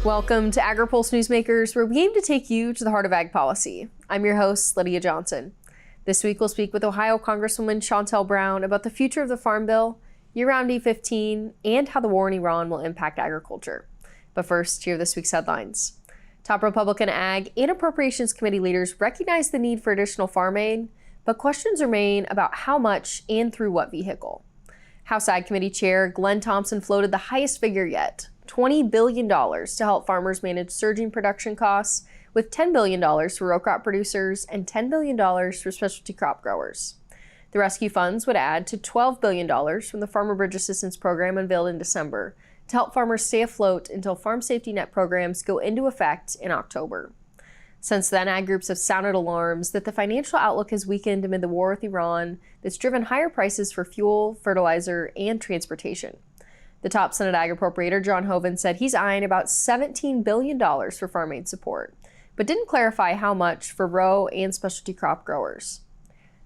Welcome to Agri-Pulse Newsmakers, where we aim to take you to the heart of ag policy. I'm your host, Lydia Johnson. This week, we'll speak with Ohio Congresswoman Shontel Brown about the future of the Farm Bill, year-round E15, and how the war in Iran will impact agriculture. But first, here are this week's headlines. Top Republican Ag and Appropriations Committee leaders recognize the need for additional farm aid, but questions remain about how much and through what vehicle. House Ag Committee Chair Glenn Thompson floated the highest figure yet, $20 billion to help farmers manage surging production costs, with $10 billion for row crop producers and $10 billion for specialty crop growers. The rescue funds would add to $12 billion from the Farmer Bridge Assistance Program unveiled in December to help farmers stay afloat until farm safety net programs go into effect in October. Since then, ag groups have sounded alarms that the financial outlook has weakened amid the war with Iran that's driven higher prices for fuel, fertilizer, and transportation. The top Senate Ag Appropriator, John Hoeven, said he's eyeing about $17 billion for farm aid support, but didn't clarify how much for row and specialty crop growers.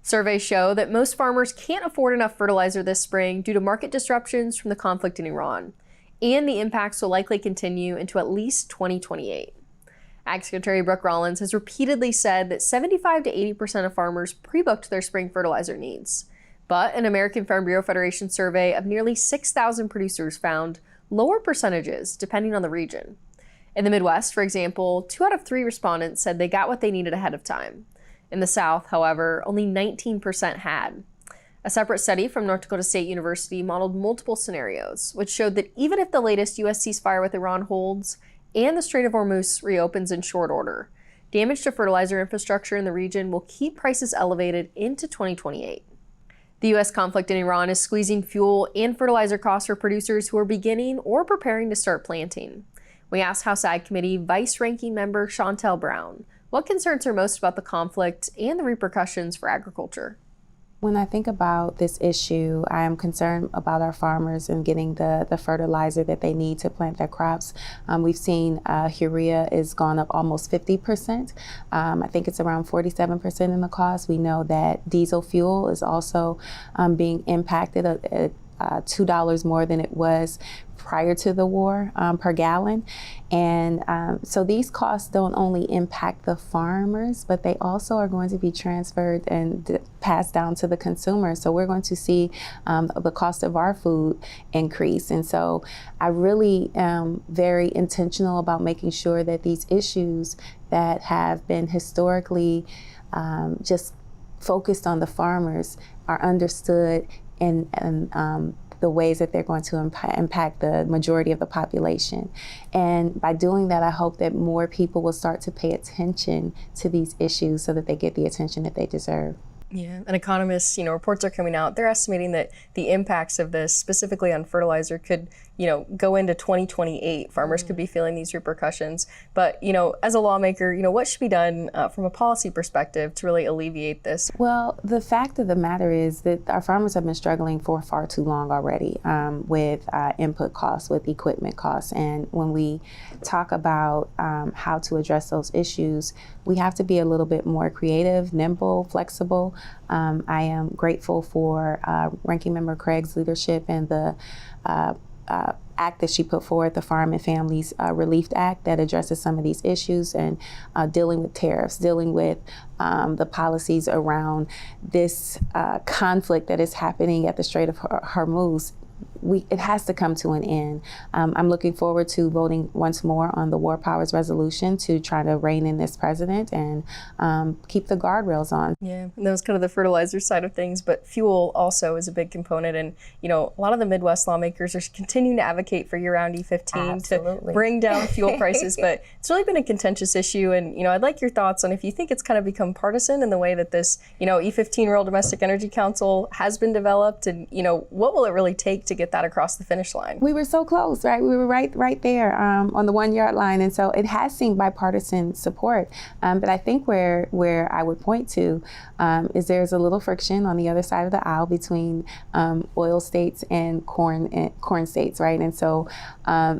Surveys show that most farmers can't afford enough fertilizer this spring due to market disruptions from the conflict in Iran, and the impacts will likely continue into at least 2028. Ag Secretary Brooke Rollins has repeatedly said that 75 to 80% of farmers pre-booked their spring fertilizer needs. But an American Farm Bureau Federation survey of nearly 6,000 producers found lower percentages depending on the region. In the Midwest, for example, 2 out of 3 respondents said they got what they needed ahead of time. In the South, however, only 19% had. A separate study from North Dakota State University modeled multiple scenarios, which showed that even if the latest U.S. ceasefire with Iran holds and the Strait of Hormuz reopens in short order, damage to fertilizer infrastructure in the region will keep prices elevated into 2028. The U.S. conflict in Iran is squeezing fuel and fertilizer costs for producers who are beginning or preparing to start planting. We asked House Ag Committee Vice Ranking Member Shontel Brown what concerns her most about the conflict and the repercussions for agriculture. When I think about this issue, I am concerned about our farmers and getting the fertilizer that they need to plant their crops. We've seen urea has gone up almost 50%. I think it's around 47% in the cost. We know that diesel fuel is also being impacted at $2 more than it was prior to the war per gallon. And so these costs don't only impact the farmers, but they also are going to be transferred and passed down to the consumer. So we're going to see the cost of our food increase. And so I really am very intentional about making sure that these issues that have been historically just focused on the farmers are understood and the ways that they're going to impact the majority of the population. And by doing that, I hope that more people will start to pay attention to these issues so that they get the attention that they deserve. Yeah, and economists, reports are coming out. They're estimating that the impacts of this, specifically on fertilizer, could, go into 2028. Farmers could be feeling these repercussions. But, as a lawmaker, what should be done from a policy perspective to really alleviate this? Well, the fact of the matter is that our farmers have been struggling for far too long already with input costs, with equipment costs. And when we talk about how to address those issues, we have to be a little bit more creative, nimble, flexible. I am grateful for Ranking Member Craig's leadership and the act that she put forward, the Farm and Families Relief Act, that addresses some of these issues and dealing with tariffs, dealing with the policies around this conflict that is happening at the Strait of Hormuz. It has to come to an end. I'm looking forward to voting once more on the War Powers resolution to try to rein in this president and keep the guardrails on. Yeah, and that was kind of the fertilizer side of things, but fuel also is a big component. And, a lot of the Midwest lawmakers are continuing to advocate for year-round E15 Absolutely. To bring down fuel prices, but it's really been a contentious issue. And, I'd like your thoughts on if you think it's kind of become partisan in the way that this, E15 Rural Domestic Energy Council has been developed, and, what will it really take to get that across the finish line? We were so close, right? We were right there on the 1-yard line. And so it has seen bipartisan support. But I think where I would point to is there's a little friction on the other side of the aisle between oil states and corn states, right? And so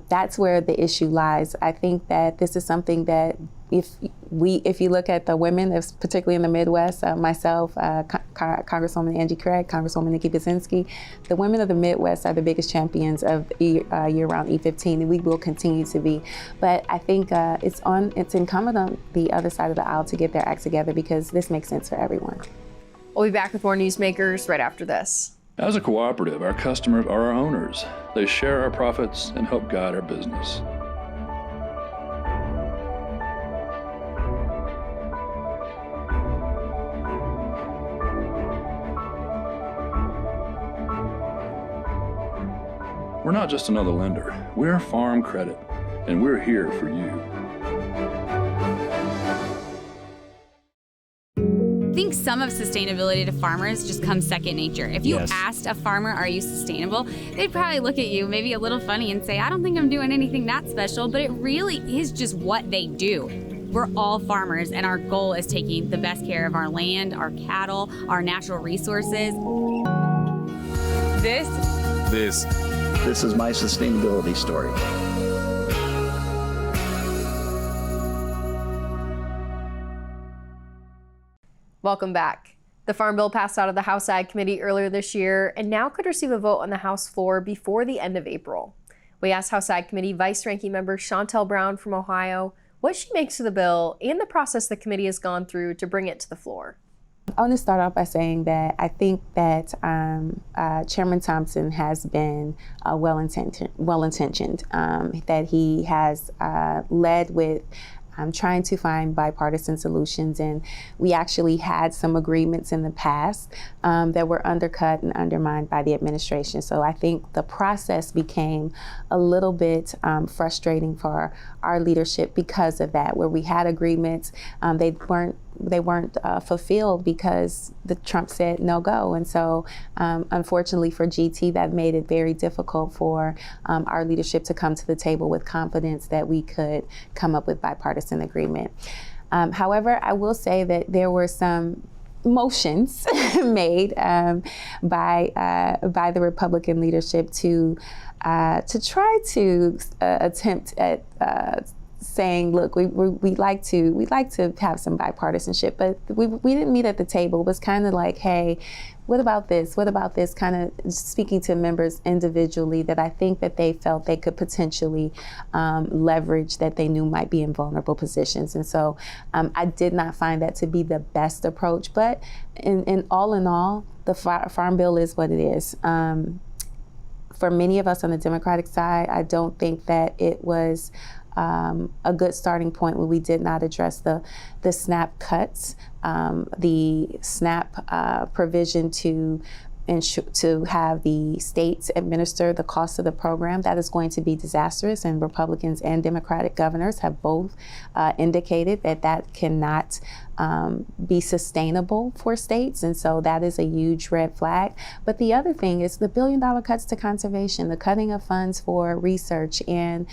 that's where the issue lies. I think that this is something that if you look at the women, particularly in the Midwest, myself, Congresswoman Angie Craig, Congresswoman Nikki Basinski, the women of the Midwest are the biggest champions of year-round E15, and we will continue to be. But I think it's incumbent on the other side of the aisle to get their act together, because this makes sense for everyone. We'll be back with more Newsmakers right after this. As a cooperative, our customers are our owners. They share our profits and help guide our business. We're not just another lender. We're Farm Credit, and we're here for you. I think some of sustainability to farmers just comes second nature. If you asked a farmer, are you sustainable? They'd probably look at you maybe a little funny and say, I don't think I'm doing anything that special, but it really is just what they do. We're all farmers, and our goal is taking the best care of our land, our cattle, our natural resources. This is my sustainability story. Welcome back. The Farm Bill passed out of the House Ag Committee earlier this year and now could receive a vote on the House floor before the end of April. We asked House Ag Committee Vice Ranking Member Shontel Brown from Ohio what she makes of the bill and the process the committee has gone through to bring it to the floor. I want to start off by saying that I think that Chairman Thompson has been well-intentioned, that he has led with trying to find bipartisan solutions, and we actually had some agreements in the past that were undercut and undermined by the administration. So I think the process became a little bit frustrating for our leadership because of that, where we had agreements, they weren't fulfilled because the Trump said no go. And so unfortunately for GT, that made it very difficult for our leadership to come to the table with confidence that we could come up with bipartisan agreement. However, I will say that there were some motions made by the Republican leadership to try to attempt at saying, look, we'd like to have some bipartisanship, but we didn't meet at the table. It was kind of like, hey, what about this? What about this? Kind of speaking to members individually that I think that they felt they could potentially leverage, that they knew might be in vulnerable positions. And so I did not find that to be the best approach. But in all, the Farm Bill is what it is. For many of us on the Democratic side, I don't think that it was a good starting point when we did not address the SNAP cuts, the SNAP provision to have the states administer the cost of the program. That is going to be disastrous, and Republicans and Democratic governors have both indicated that cannot be sustainable for states, and so that is a huge red flag. But the other thing is the $1 billion cuts to conservation, the cutting of funds for research, and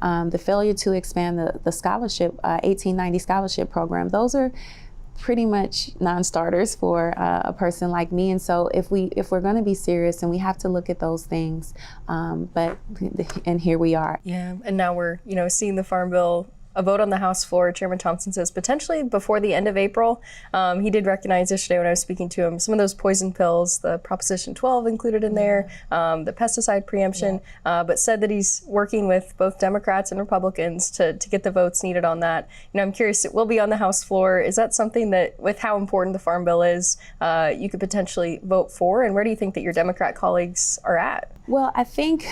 the failure to expand the scholarship, 1890 scholarship program. Those are pretty much non-starters for a person like me. And so if we're going to be serious, and we have to look at those things, and here we are. Yeah, and now we're seeing the Farm Bill, a vote on the House floor. Chairman Thompson says potentially before the end of April. He did recognize yesterday when I was speaking to him some of those poison pills, the Proposition 12 included in there, the pesticide preemption, but said that he's working with both Democrats and Republicans to get the votes needed on that. I'm curious, it will be on the House floor. Is that something that, with how important the Farm Bill is, you could potentially vote for? And where do you think that your Democrat colleagues are at? Well, I think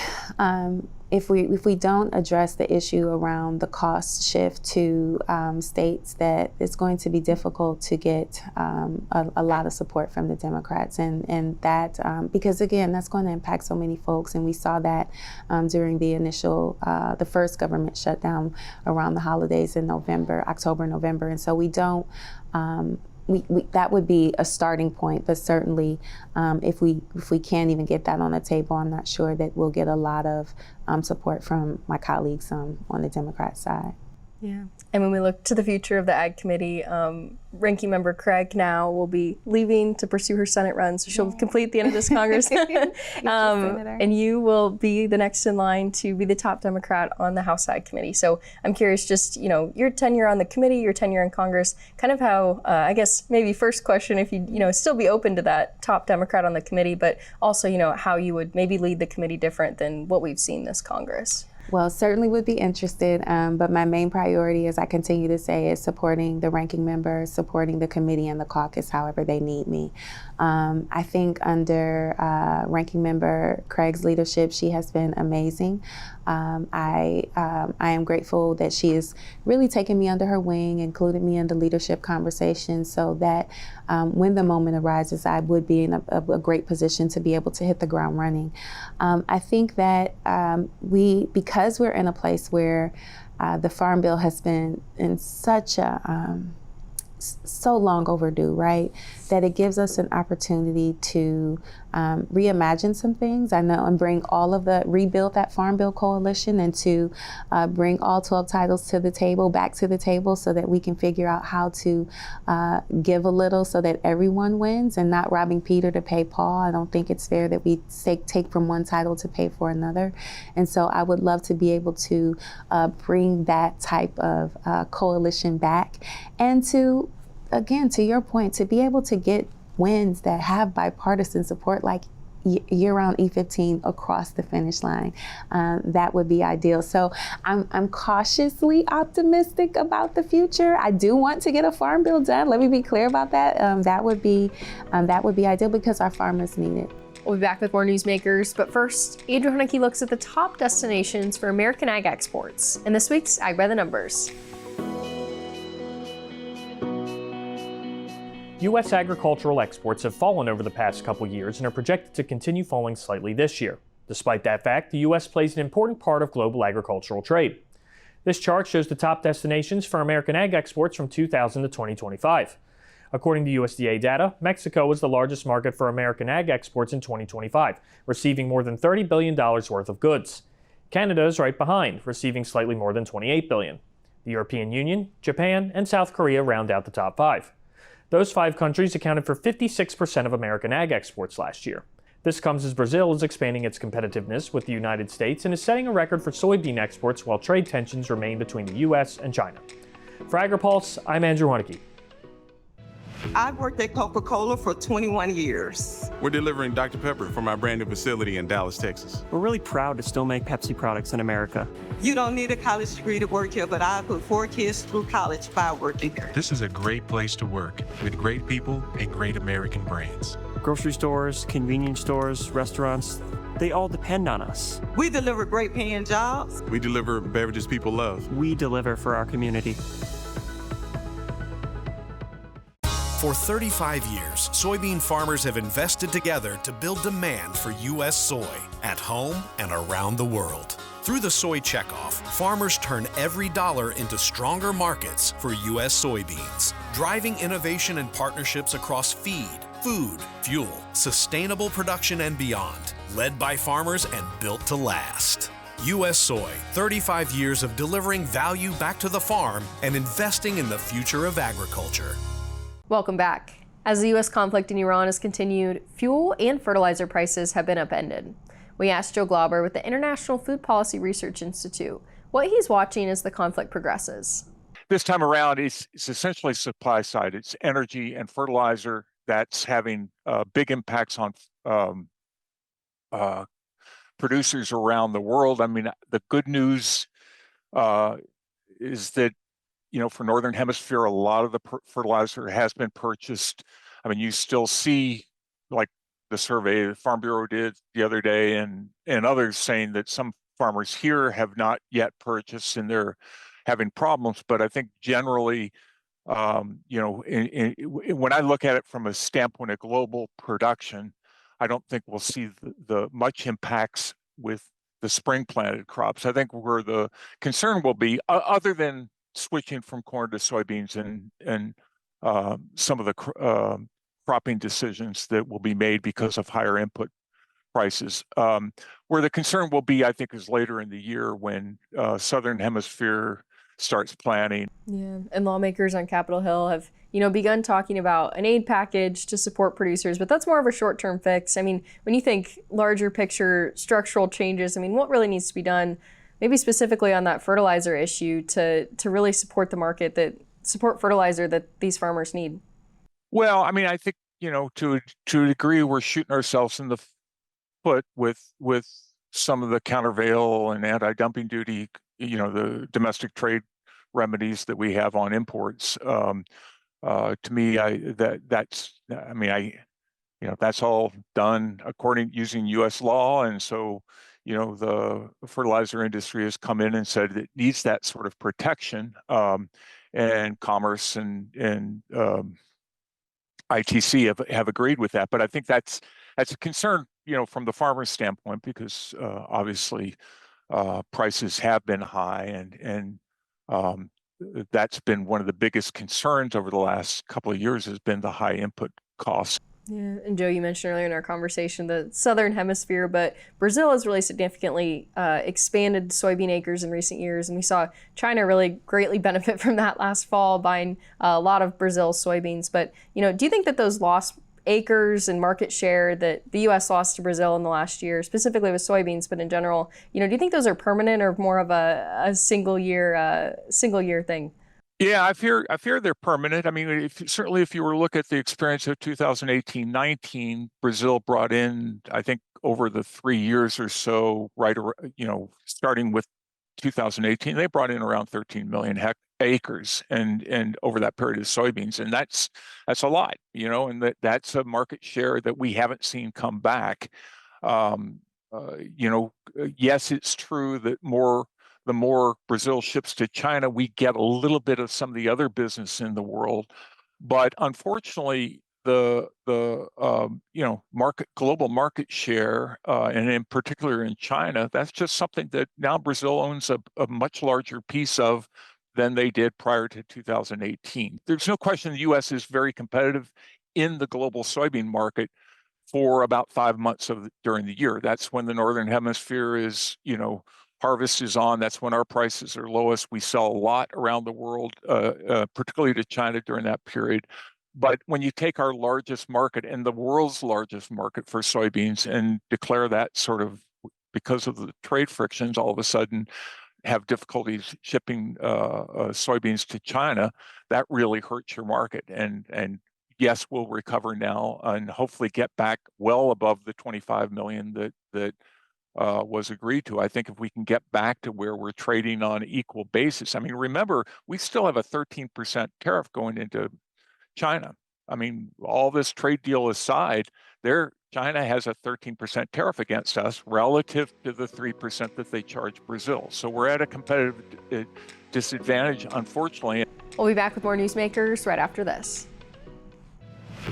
if we don't address the issue around the cost shift to states, that it's going to be difficult to get a lot of support from the Democrats, and that because again, that's going to impact so many folks, and we saw that during the first government shutdown around the holidays in October, November, and so we don't. That would be a starting point, but certainly if we can't even get that on the table, I'm not sure that we'll get a lot of support from my colleagues on the Democrat side. Yeah. And when we look to the future of the Ag Committee, Ranking Member Craig now will be leaving to pursue her Senate run, so she'll complete the end of this Congress. And you will be the next in line to be the top Democrat on the House Ag Committee. So I'm curious, just, your tenure on the committee, your tenure in Congress, kind of how, I guess maybe first question, if you, still be open to that top Democrat on the committee, but also, how you would maybe lead the committee different than what we've seen this Congress. Well, certainly would be interested, but my main priority, as I continue to say, is supporting the ranking member, supporting the committee and the caucus however they need me. I think under ranking member Craig's leadership, she has been amazing. I am grateful that she has really taken me under her wing, included me in the leadership conversation, so that when the moment arises, I would be in a great position to be able to hit the ground running. I think that because we're in a place where the Farm Bill has been in such a so long overdue, right? That it gives us an opportunity to reimagine some things. I know, and rebuild that Farm Bill coalition, and to bring all 12 titles back to the table, so that we can figure out how to give a little so that everyone wins, and not robbing Peter to pay Paul. I don't think it's fair that we take from one title to pay for another. And so I would love to be able to bring that type of coalition back, and to, again, to your point, to be able to get wins that have bipartisan support, like year-round E15 across the finish line. That would be ideal. So I'm cautiously optimistic about the future. I do want to get a farm bill done. Let me be clear about that. That would be ideal, because our farmers need it. We'll be back with more Newsmakers, but first, Andrew Huneke looks at the top destinations for American ag exports in this week's Ag by the Numbers. U.S. agricultural exports have fallen over the past couple years and are projected to continue falling slightly this year. Despite that fact, the U.S. plays an important part of global agricultural trade. This chart shows the top destinations for American ag exports from 2000 to 2025. According to USDA data, Mexico was the largest market for American ag exports in 2025, receiving more than $30 billion worth of goods. Canada is right behind, receiving slightly more than $28 billion. The European Union, Japan, and South Korea round out the top five. Those 5 countries accounted for 56% of American ag exports last year. This comes as Brazil is expanding its competitiveness with the United States and is setting a record for soybean exports, while trade tensions remain between the U.S. and China. For Agri-Pulse, I'm Andrew Huneke. I've worked at Coca-Cola for 21 years. We're delivering Dr. Pepper from our brand new facility in Dallas, Texas. We're really proud to still make Pepsi products in America. You don't need a college degree to work here, but I put 4 kids through college by working here. This is a great place to work with great people and great American brands. Grocery stores, convenience stores, restaurants, they all depend on us. We deliver great paying jobs. We deliver beverages people love. We deliver for our community. For 35 years, soybean farmers have invested together to build demand for U.S. soy at home and around the world. Through the Soy Checkoff, farmers turn every dollar into stronger markets for U.S. soybeans, driving innovation and partnerships across feed, food, fuel, sustainable production, and beyond, led by farmers and built to last. U.S. Soy, 35 years of delivering value back to the farm and investing in the future of agriculture. Welcome back. As the U.S. conflict in Iran has continued, fuel and fertilizer prices have been upended. We asked Joe Glauber with the International Food Policy Research Institute what he's watching as the conflict progresses. This time around, it's essentially supply side. It's energy and fertilizer that's having big impacts on producers around the world. I mean, the good news is that, for Northern Hemisphere, a lot of the fertilizer has been purchased. I mean, you still see, like the survey the Farm Bureau did the other day and others saying that some farmers here have not yet purchased and they're having problems. But I think generally, when I look at it from a standpoint of global production, I don't think we'll see the much impacts with the spring planted crops. I think where the concern will be, other than switching from corn to soybeans and some of the cropping decisions that will be made because of higher input prices. Where the concern will be, I think, is later in the year when Southern Hemisphere starts planning. Yeah, and lawmakers on Capitol Hill have, begun talking about an aid package to support producers, but that's more of a short-term fix. I mean, when you think larger picture structural changes, I mean, what really needs to be done, maybe specifically on that fertilizer issue to really support the market, support fertilizer that these farmers need? Well, I mean, I think, to a degree, we're shooting ourselves in the foot with some of the countervail and anti-dumping duty, the domestic trade remedies that we have on imports. To me, that's all done using U.S. law, and so the fertilizer industry has come in and said it needs that sort of protection, and Commerce and ITC have agreed with that. But I think that's a concern, from the farmer's standpoint, because obviously prices have been high, and that's been one of the biggest concerns over the last couple of years, has been the high input costs. Yeah, and Joe, you mentioned earlier in our conversation the Southern Hemisphere, but Brazil has really significantly expanded soybean acres in recent years, and we saw China really greatly benefit from that last fall, buying a lot of Brazil's soybeans. But, do you think that those lost acres and market share that the U.S. lost to Brazil in the last year, specifically with soybeans, but in general, do you think those are permanent or more of a single year thing? Yeah, I fear they're permanent. I mean, certainly if you were to look at the experience of 2018-19, Brazil brought in, I think, over the 3 years or so, starting with 2018, they brought in around 13 million acres and over that period of soybeans, and that's a lot, and that's a market share that we haven't seen come back. Yes, it's true that the more Brazil ships to China, we get a little bit of some of the other business in the world. But unfortunately, the global market share, and in particular in China, that's just something that now Brazil owns a much larger piece of than they did prior to 2018. There's no question the U.S. is very competitive in the global soybean market for about 5 months during the year. That's when the Northern Hemisphere is, harvest is on. That's when our prices are lowest. We sell a lot around the world, particularly to China during that period. But when you take our largest market and the world's largest market for soybeans and declare that sort of, because of the trade frictions, all of a sudden have difficulties shipping soybeans to China, that really hurts your market. And yes, we'll recover now and hopefully get back well above the 25 million that was agreed to. I think if we can get back to where we're trading on an equal basis. I mean, remember, we still have a 13% tariff going into China. I mean, all this trade deal aside, China has a 13% tariff against us relative to the 3% that they charge Brazil. So we're at a competitive disadvantage, unfortunately. We'll be back with more Newsmakers right after this.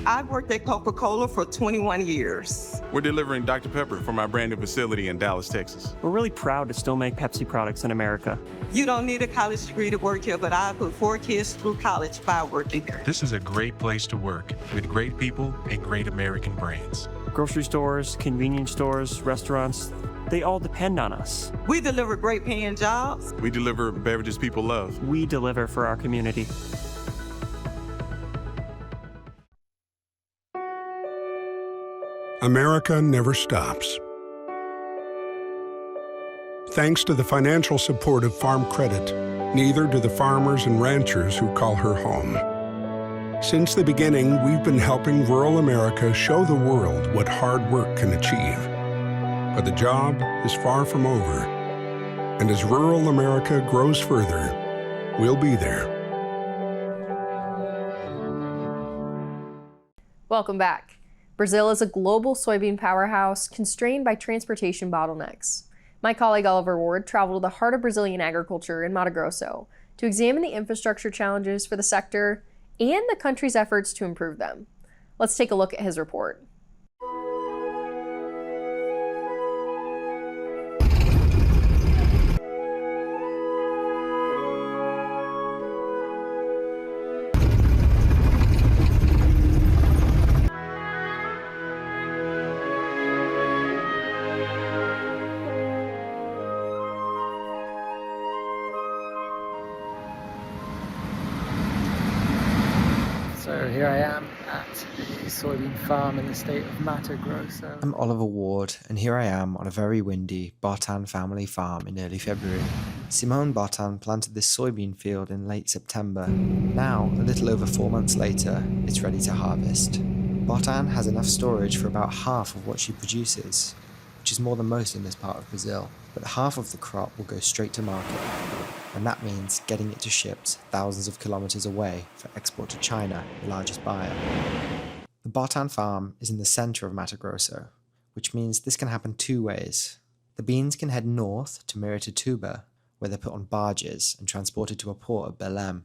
I've worked at Coca-Cola for 21 years. We're delivering Dr. Pepper from our branded facility in Dallas, Texas. We're really proud to still make Pepsi products in America. You don't need a college degree to work here, but I put 4 kids through college by working here. This is a great place to work with great people and great American brands. Grocery stores, convenience stores, restaurants, they all depend on us. We deliver great paying jobs. We deliver beverages people love. We deliver for our community. America never stops. Thanks to the financial support of Farm Credit, neither do the farmers and ranchers who call her home. Since the beginning, we've been helping rural America show the world what hard work can achieve. But the job is far from over. And as rural America grows further, we'll be there. Welcome back. Brazil is a global soybean powerhouse constrained by transportation bottlenecks. My colleague Oliver Ward traveled to the heart of Brazilian agriculture in Mato Grosso to examine the infrastructure challenges for the sector and the country's efforts to improve them. Let's take a look at his report. Here I am at a soybean farm in the state of Mato Grosso. I'm Oliver Ward, and here I am on a very windy Botan family farm in early February. Simone Botan planted this soybean field in late September. Now, a little over 4 months later, it's ready to harvest. Botan has enough storage for about half of what she produces, which is more than most in this part of Brazil. But half of the crop will go straight to market, and that means getting it to ships thousands of kilometers away for export to China, the largest buyer. The Botan farm is in the center of Mato Grosso, which means this can happen two ways. The beans can head north to Miritituba, where they're put on barges and transported to a port at Belém,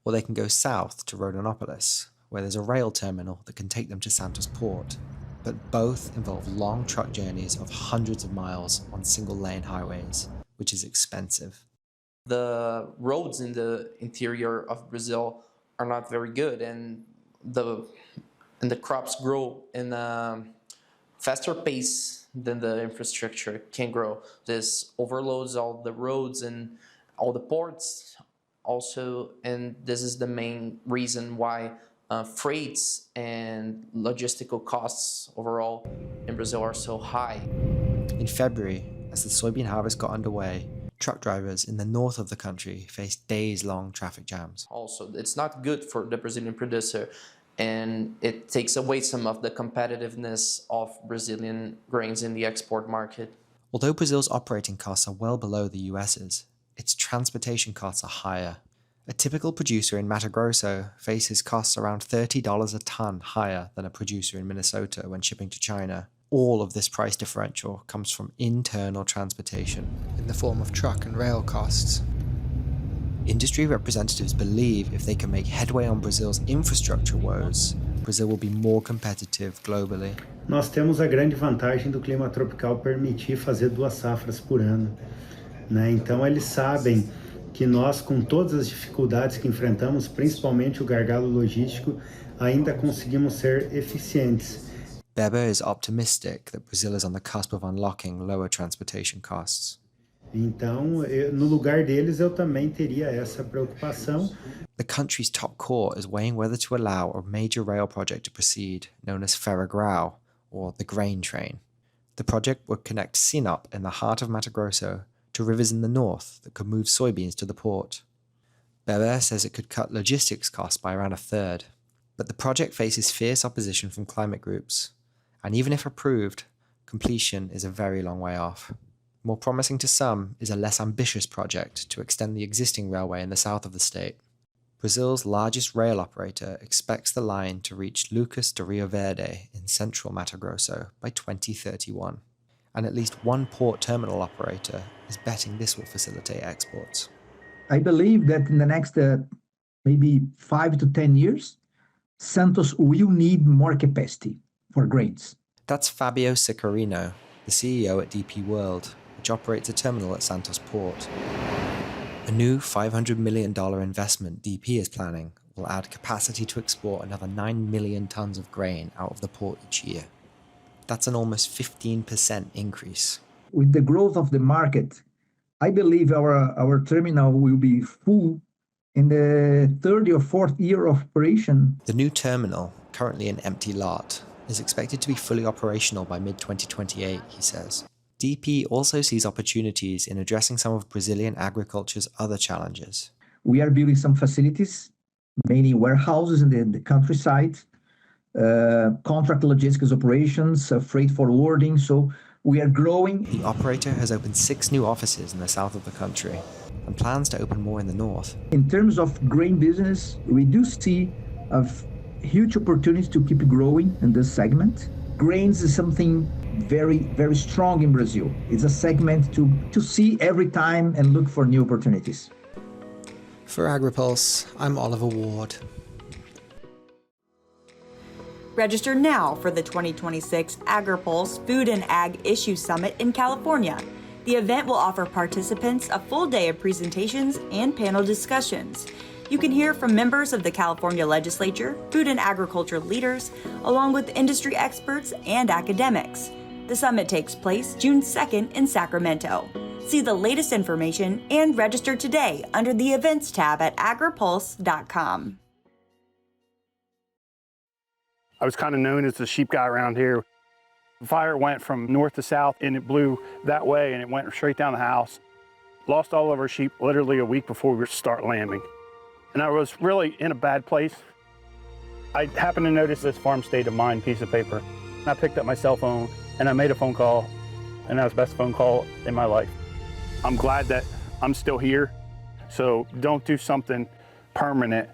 or they can go south to Rondonópolis, where there's a rail terminal that can take them to Santos port. But both involve long truck journeys of hundreds of miles on single-lane highways, which is expensive. The roads in the interior of Brazil are not very good, and the crops grow in a faster pace than the infrastructure can grow. This overloads all the roads and all the ports also, and this is the main reason why freights and logistical costs overall in Brazil are so high. In February, as the soybean harvest got underway, truck drivers in the north of the country faced days-long traffic jams. Also, it's not good for the Brazilian producer, and it takes away some of the competitiveness of Brazilian grains in the export market. Although Brazil's operating costs are well below the US's, its transportation costs are higher. A typical producer in Mato Grosso faces costs around $30 a ton higher than a producer in Minnesota when shipping to China. All of this price differential comes from internal transportation in the form of truck and rail costs. Industry representatives believe if they can make headway on Brazil's infrastructure woes, Brazil will be more competitive globally. Nós temos a grande vantagem do clima tropical permitir fazer 2 safras por ano, né? Então eles sabem que nós, com todas as dificuldades que enfrentamos, principalmente o gargalo logístico, ainda conseguimos ser eficientes. Glauber is optimistic that Brazil is on the cusp of unlocking lower transportation costs. Então, no lugar deles, eu também teria essa preocupação. The country's top court is weighing whether to allow a major rail project to proceed, known as Ferrogrão, or the grain train. The project would connect Sinop in the heart of Mato Grosso to rivers in the north that could move soybeans to the port. Glauber says it could cut logistics costs by around a third. But the project faces fierce opposition from climate groups, and even if approved, completion is a very long way off. More promising to some is a less ambitious project to extend the existing railway in the south of the state. Brazil's largest rail operator expects the line to reach Lucas do Rio Verde in central Mato Grosso by 2031. And at least one port terminal operator is betting this will facilitate exports. I believe that in the next maybe 5 to 10 years, Santos will need more capacity for grains. That's Fabio Sicarino, the CEO at DP World, which operates a terminal at Santos Port. A new $500 million investment DP is planning will add capacity to export another 9 million tons of grain out of the port each year. That's an almost 15% increase. With the growth of the market, I believe our terminal will be full in the third or fourth year of operation. The new terminal, currently an empty lot, is expected to be fully operational by mid-2028, he says. DP also sees opportunities in addressing some of Brazilian agriculture's other challenges. We are building some facilities, many warehouses in the countryside, contract logistics operations, freight forwarding, so we are growing. The operator has opened 6 new offices in the south of the country and plans to open more in the north. In terms of grain business, we do see huge opportunities to keep growing in this segment. Grains is something very, very strong in Brazil. It's a segment to see every time and look for new opportunities. For Agri-Pulse, I'm Oliver Ward. Register now for the 2026 Agri-Pulse Food and Ag Issue Summit in California. The event will offer participants a full day of presentations and panel discussions. You can hear from members of the California Legislature, food and agriculture leaders, along with industry experts and academics. The summit takes place June 2nd in Sacramento. See the latest information and register today under the Events tab at agripulse.com. I was kind of known as the sheep guy around here. The fire went from north to south, and it blew that way, and it went straight down the house. Lost all of our sheep literally a week before we start lambing. And I was really in a bad place. I happened to notice this farm state of mind piece of paper. And I picked up my cell phone, and I made a phone call, and that was the best phone call in my life. I'm glad that I'm still here, so don't do something permanent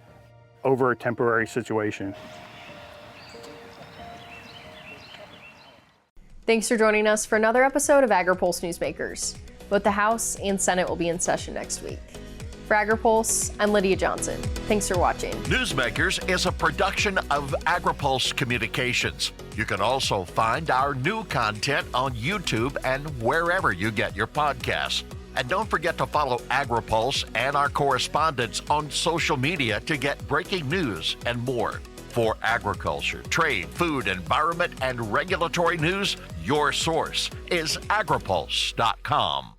over a temporary situation. Thanks for joining us for another episode of Agri-Pulse Newsmakers. Both the House and Senate will be in session next week. For Agri-Pulse, I'm Lydia Johnson. Thanks for watching. Newsmakers is a production of Agri-Pulse Communications. You can also find our new content on YouTube and wherever you get your podcasts. And don't forget to follow Agri-Pulse and our correspondents on social media to get breaking news and more. For agriculture, trade, food, environment, and regulatory news, your source is agripulse.com.